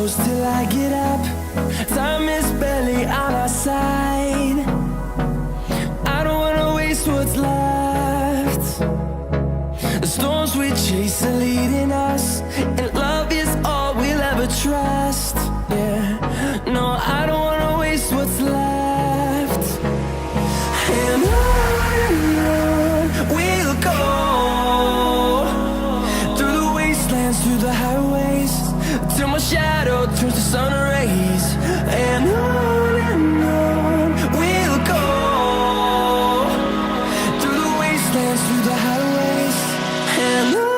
close till I get up. Time is barely on our side. I don't wanna waste what's left. The storms we chase are leading us, and love is all we'll ever trust. Yeah, no, I don't wanna waste what's left. And on we'll go, through the wastelands, through the highways, till my shadow turns to sun rays. And on we'll go, through the wastelands, through the highways, and on.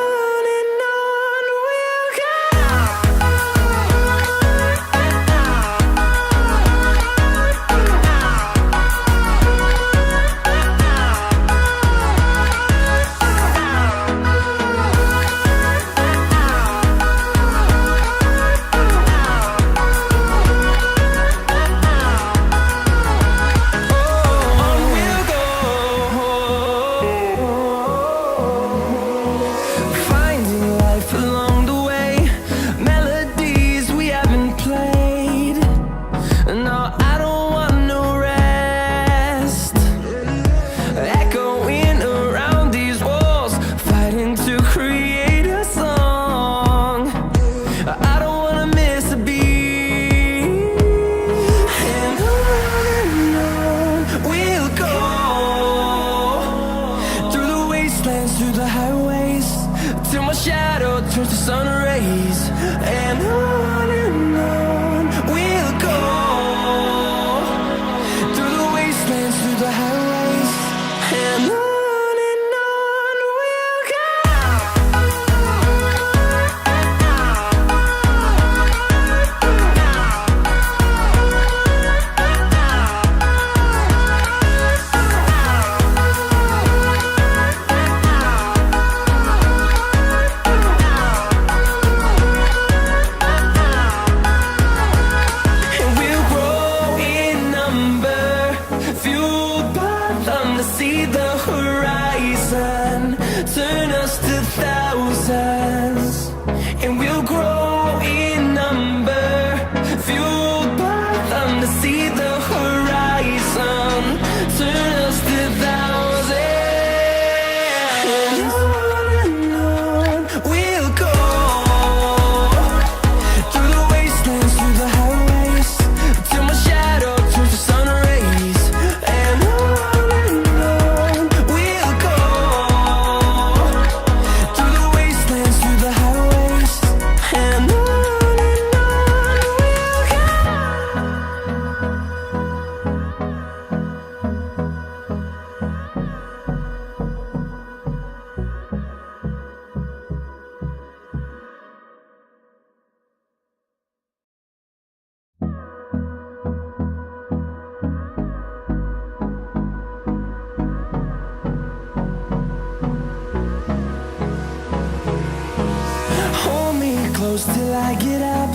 Till I get up,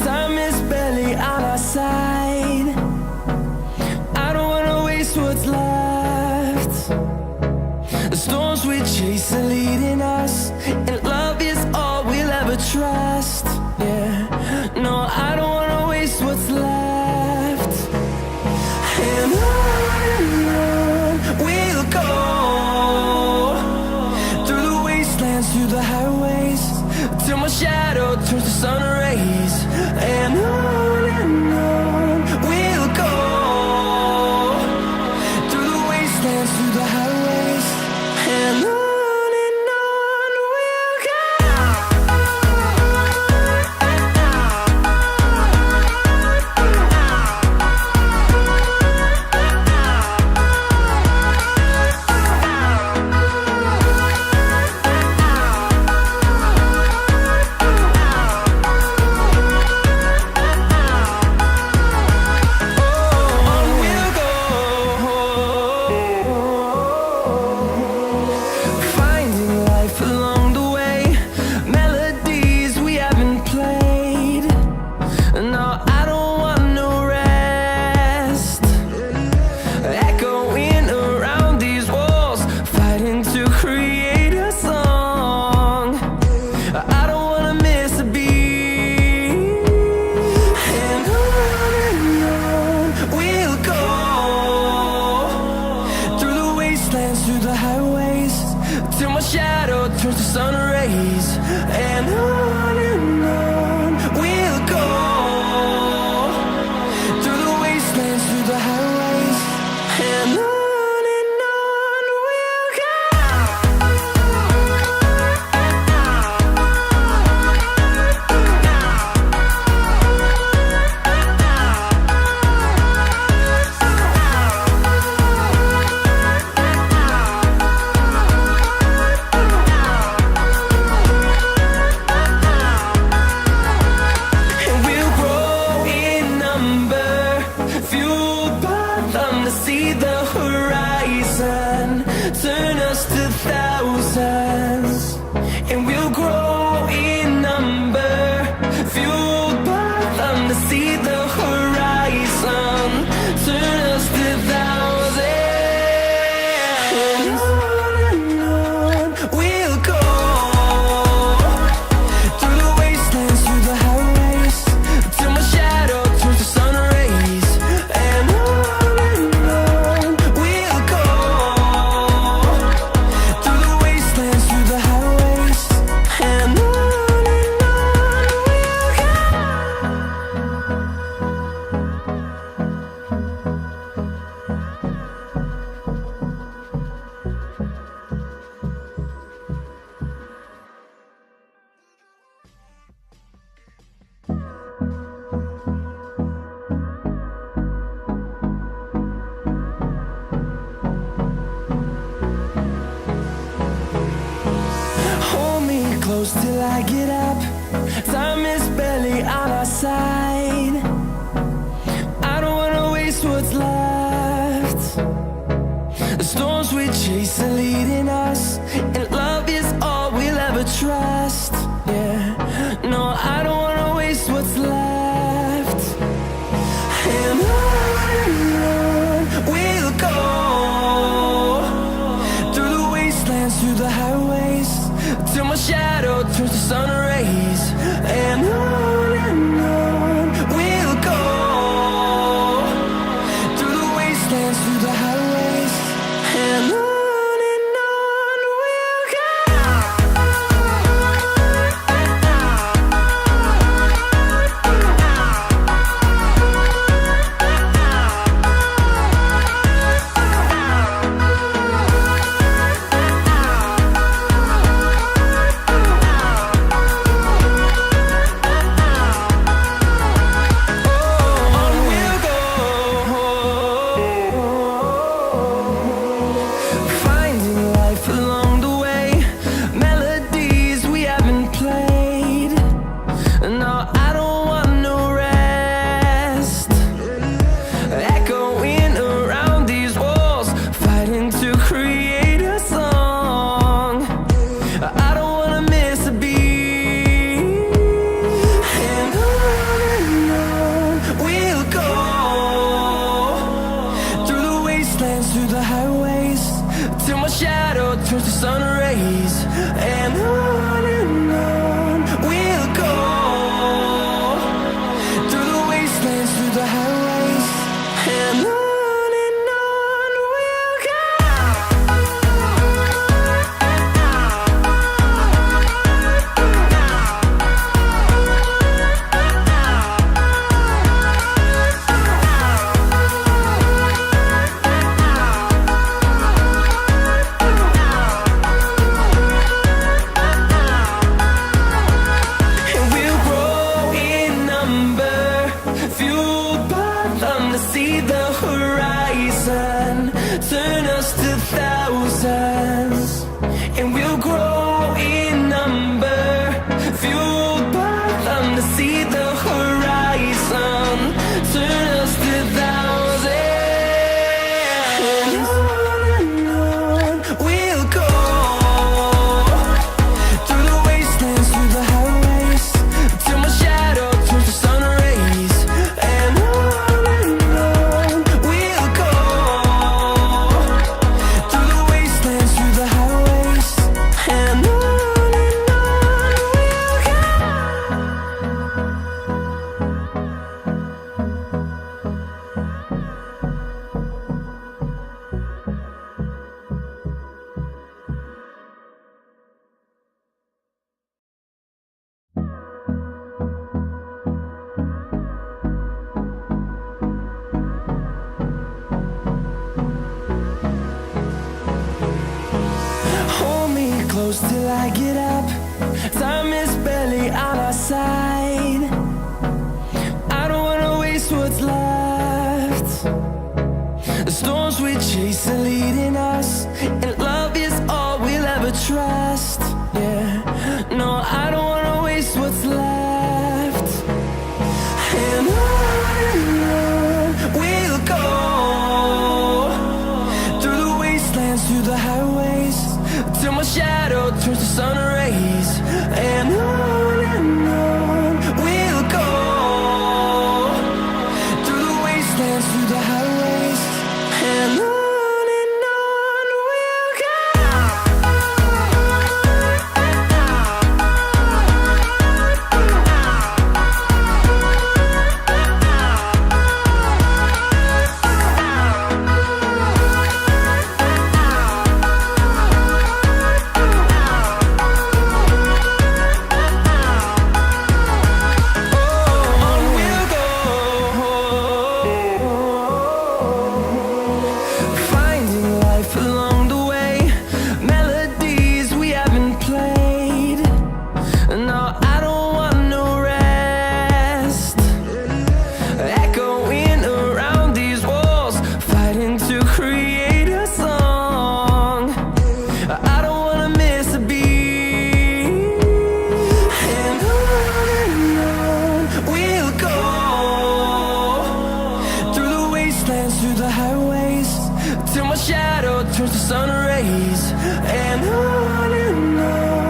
time is barely on our side. I don't wanna waste what's left. The storms we chase are leading us, and love is all we'll ever trust. Yeah, no, I don't wanna waste what's left. And on we'll go, through the wastelands, through the highways, till my shadow turns to sun rays. And on we'll go, through the wastelands, through the highways, and on see the horizon, turn us to thousands, and we'll grow in number, fueled by them to see the horizon, turn us to thousands, and on we'll go, through the wastelands, through the highways, till my shadow turns to sun rays, and on we'll go, through the wastelands, through the highways, and on we'll go. Hold me close till I get up. Time is barely on our side. I don't wanna waste what's left. The storms we chase are leading us, and love is all we'll ever trust. Yeah, no, I don't wanna waste what's left. And on we'll go, through the wastelands, through the highways, till my shadow turns to sun rays, and on we'll go, through the wastelands, through the highways, and on we'll go. Finding life along the way, melodies we haven't played. No, I don't want no rest. Echoing around these walls, fighting to create a song. I don't wanna miss a beat. And on we'll go, through the wastelands, through the highways, till my shadow turns to sun rays, and on we'll go, through the wastelands, through the highways, and on we'll go. And we'll grow in number, fueled by them to see the horizon, turn us to thousands, and we'll grow in number, fueled by them to see the horizon, turn us to thousands, and on we'll go, through the wastelands, through the highways, till my shadow turns to sun rays, and on we'll go, through the wastelands, through the highways, and on we'll go. Hold me close till I get up. Time is barely on our side. I don't wanna waste what's left. The storms we chase are leading us, and love is all we'll ever trust. Yeah, no, I don't wanna waste what's left. And on we'll go, wastelands, through the highways, and on we'll go. Through the highways, till my shadow turns to sun rays, and on